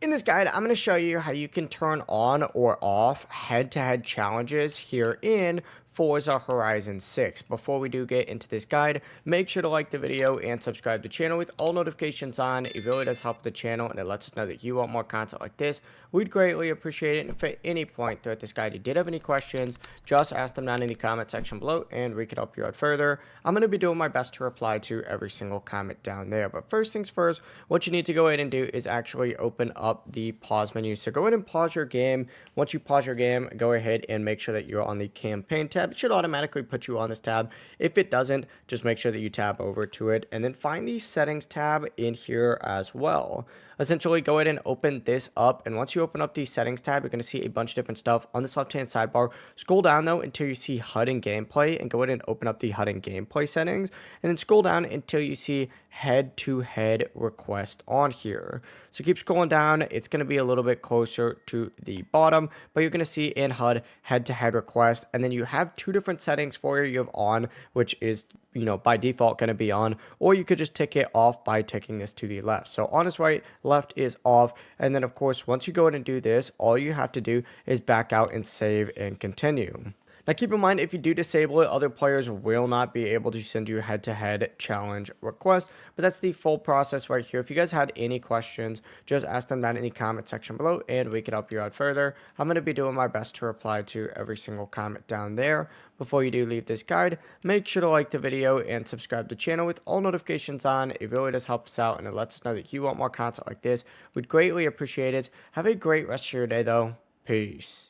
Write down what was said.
In this guide, I'm going to show you how you can turn on or off head-to-head challenges here in Forza Horizon 6. Before we do get into this guide, make sure to like the video and subscribe to the channel with all notifications on. It really does help the channel and it lets us know that you want more content like this. We'd greatly appreciate it. And if at any point throughout this guide you did have any questions, just ask them down in the comment section below and we can help you out further. I'm going to be doing my best to reply to every single comment down there. But first things first, what you need to go ahead and do is actually open up the pause menu. So go ahead and pause your game. Once you pause your game, go ahead and make sure that you're on the campaign tab. It should automatically put you on this tab. If it doesn't, just make sure that you tab over to it and then find the settings tab in here as well. Essentially, go ahead and open this up, and once you open up the settings tab, you're going to see a bunch of different stuff on this left hand sidebar. Scroll down though until you see HUD and gameplay, and go ahead and open up the HUD and gameplay settings, and then scroll down until you see head-to-head request on here. So keep scrolling down. It's going to be a little bit closer to the bottom, but you're going to see in HUD head-to-head request, and then you have two different settings for you. You have on, which is by default going to be on, or you could just tick it off by ticking this to the left. So on is right, left is off, and then of course once you go ahead and do this, all you have to do is back out and save and continue. Now keep in mind, if you do disable it, other players will not be able to send you head-to-head challenge requests, but that's the full process right here. If you guys had any questions, just ask them down in the comment section below and we can help you out further. I'm going to be doing my best to reply to every single comment down there. Before you do leave this guide, make sure to like the video and subscribe to the channel with all notifications on. It really does help us out and it lets us know that you want more content like this. We'd greatly appreciate it. Have a great rest of your day though. Peace.